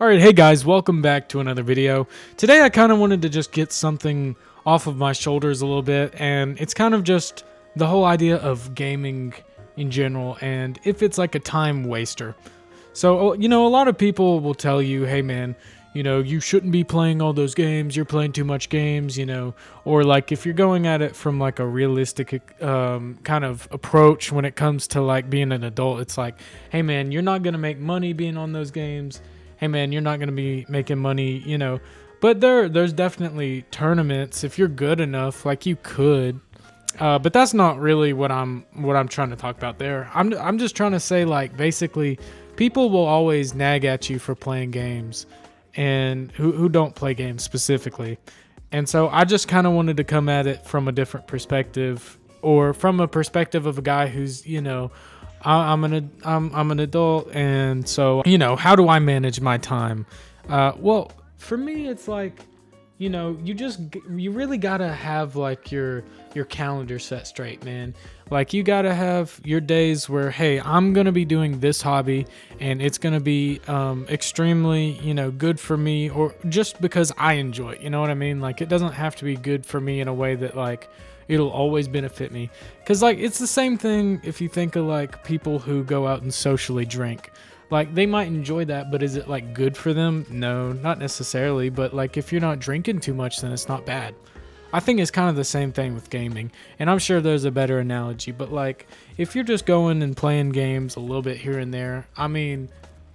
Alright, hey guys, welcome back to another video. Today I kind of wanted to just get something off of my shoulders a little bit, and it's kind of just the whole idea of gaming in general, and if it's like a time waster. So, a lot of people will tell you, hey man, you shouldn't be playing all those games, you're playing too much games, or like if you're going at it from like a realistic kind of approach when it comes to like being an adult, it's like, hey man, you're not going to make money being on those games. Hey man, you're not going to be making money, but there's definitely tournaments if you're good enough, like you could. But that's not really what I'm trying to talk about there. I'm just trying to say, like, basically people will always nag at you for playing games, and who don't play games specifically. And so I just kind of wanted to come at it from a different perspective, or from a perspective of a guy who's, I'm an adult, and so how do I manage my time? Well, for me, it's like, you really gotta have like your calendar set straight, man. Like you gotta have your days where, hey, I'm gonna be doing this hobby, and it's gonna be extremely good for me, or just because I enjoy it. You know what I mean? Like it doesn't have to be good for me in a way that like it'll always benefit me, because like it's the same thing if you think of like people who go out and socially drink. Like they might enjoy that, but is it like good for them? No, not necessarily. But like if you're not drinking too much, then it's not bad. I think it's kind of the same thing with gaming, and I'm sure there's a better analogy, but like if you're just going and playing games a little bit here and there, I mean,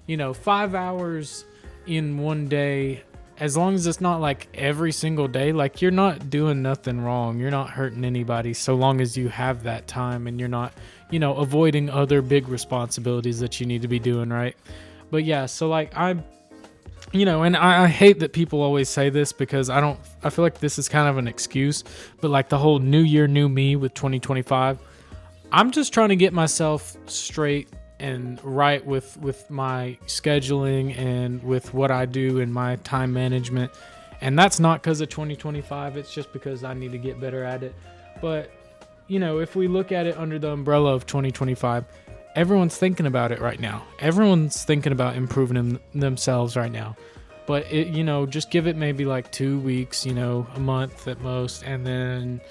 5 hours in one day, as long as it's not like every single day, like you're not doing nothing wrong. You're not hurting anybody so long as you have that time and you're not, avoiding other big responsibilities that you need to be doing, right? But yeah, so like and I hate that people always say this, because I feel like this is kind of an excuse, but like the whole new year, new me with 2025, I'm just trying to get myself straight and right with my scheduling and with what I do in my time management. And that's not because of 2025, it's just because I need to get better at it. But, if we look at it under the umbrella of 2025, everyone's thinking about it right now. Everyone's thinking about improving themselves right now. But just give it maybe like 2 weeks, a month at most, and then,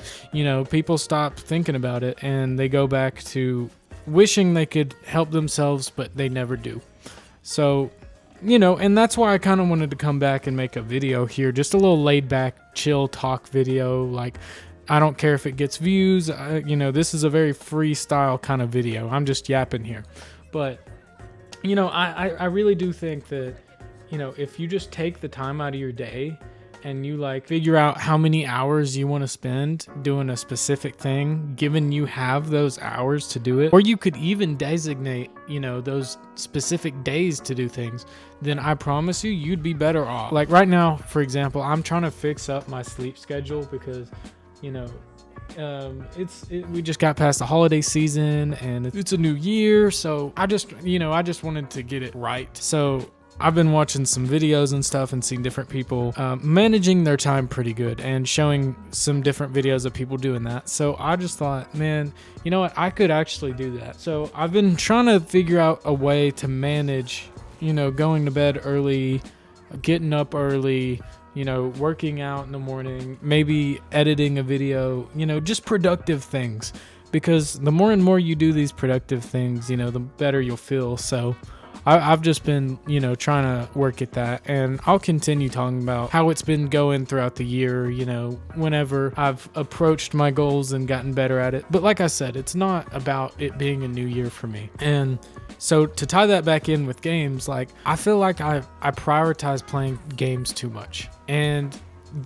people stop thinking about it and they go back to wishing they could help themselves, but they never do. So, and that's why I kind of wanted to come back and make a video here, just a little laid back, chill talk video. Like, I don't care if it gets views. This is a very freestyle kind of video. I'm just yapping here. But, I really do think that, if you just take the time out of your day and you like figure out how many hours you want to spend doing a specific thing, given you have those hours to do it, or you could even designate, those specific days to do things, then I promise you'd be better off. Like right now, for example, I'm trying to fix up my sleep schedule because, we just got past the holiday season and it's a new year. So I just wanted to get it right. So I've been watching some videos and stuff and seeing different people managing their time pretty good, and showing some different videos of people doing that. So I just thought, man, you know what? I could actually do that. So I've been trying to figure out a way to manage, going to bed early, getting up early, working out in the morning, maybe editing a video, just productive things. Because the more and more you do these productive things, the better you'll feel. So I've just been, trying to work at that, and I'll continue talking about how it's been going throughout the year, whenever I've approached my goals and gotten better at it. But like I said, it's not about it being a new year for me. And so to tie that back in with games, like I feel like I prioritize playing games too much. And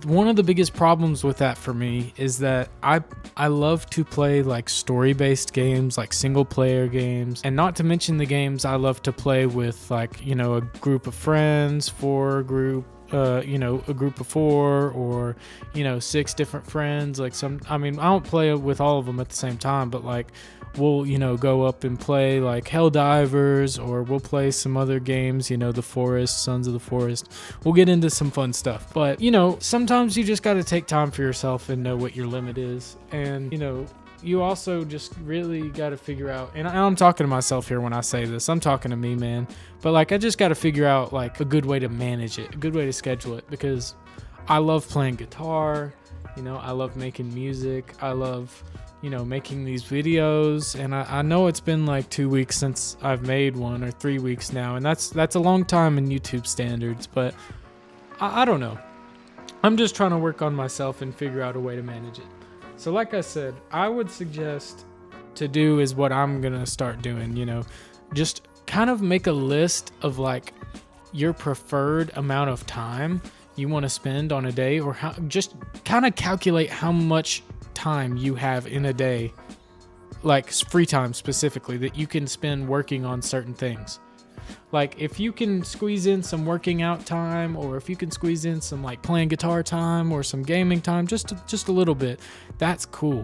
one of the biggest problems with that for me is that I love to play like story-based games, like single-player games, and not to mention the games I love to play with like, a group of friends, a group of 4, or 6 different friends. Like I don't play with all of them at the same time, but like we'll go up and play like Helldivers, or we'll play some other games, the Forest, Sons of the Forest. We'll get into some fun stuff, but sometimes you just got to take time for yourself and know what your limit is. And you also just really got to figure out, and I'm talking to myself here when I say this, I'm talking to me, man, but like I just got to figure out like a good way to manage it, a good way to schedule it, because I love playing guitar, you know, I love making music, I love, you know, making these videos, and I know it's been like 2 weeks since I've made one, or 3 weeks now, and that's a long time in YouTube standards, but I don't know. I'm just trying to work on myself and figure out a way to manage it. So like I said, I would suggest to do is what I'm gonna start doing, you know, just kind of make a list of like your preferred amount of time you want to spend on a day, or how, just kind of calculate how much time you have in a day, like free time specifically, that you can spend working on certain things. Like if you can squeeze in some working out time, or if you can squeeze in some like playing guitar time or some gaming time, just a little bit, that's cool.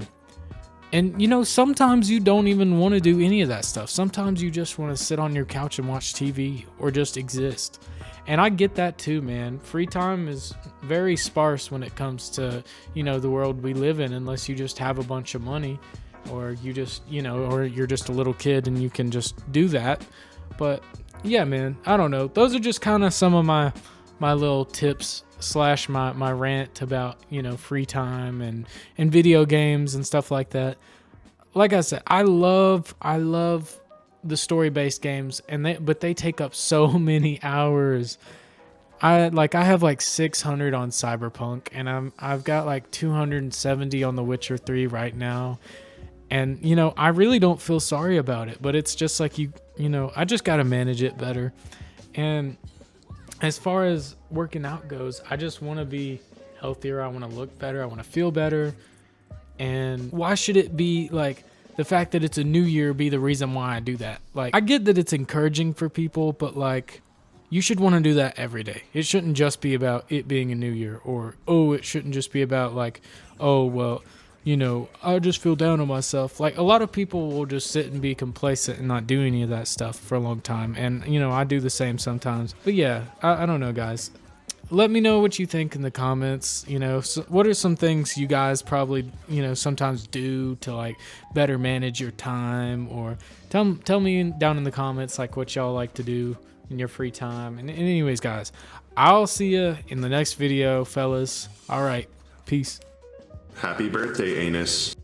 And you know, sometimes you don't even want to do any of that stuff. Sometimes you just want to sit on your couch and watch TV or just exist. And I get that too, man. Free time is very sparse when it comes to, you know, the world we live in, unless you just have a bunch of money, or you just, you know, or you're just a little kid and you can just do that. But yeah, man, I don't know. Those are just kind of some of my little tips slash my rant about, you know, free time and video games and stuff like that. Like I said, I love the story-based games, but they take up so many hours. I have like 600 on Cyberpunk, and I've got like 270 on The Witcher 3 right now. And, you know, I really don't feel sorry about it, but it's just like, you know, I just got to manage it better. And as far as working out goes, I just want to be healthier. I want to look better. I want to feel better. And why should it be like the fact that it's a new year be the reason why I do that? Like, I get that it's encouraging for people, but like, you should want to do that every day. It shouldn't just be about it being a new year, or, oh, it shouldn't just be about like, oh, well, you know, I just feel down on myself. Like, a lot of people will just sit and be complacent and not do any of that stuff for a long time. And, you know, I do the same sometimes. But yeah, I don't know, guys. Let me know what you think in the comments. You know, so what are some things you guys probably, you know, sometimes do to like better manage your time? Or tell me down in the comments like what y'all like to do in your free time. And anyways, guys, I'll see you in the next video, fellas. All right, peace. Happy birthday, Anus.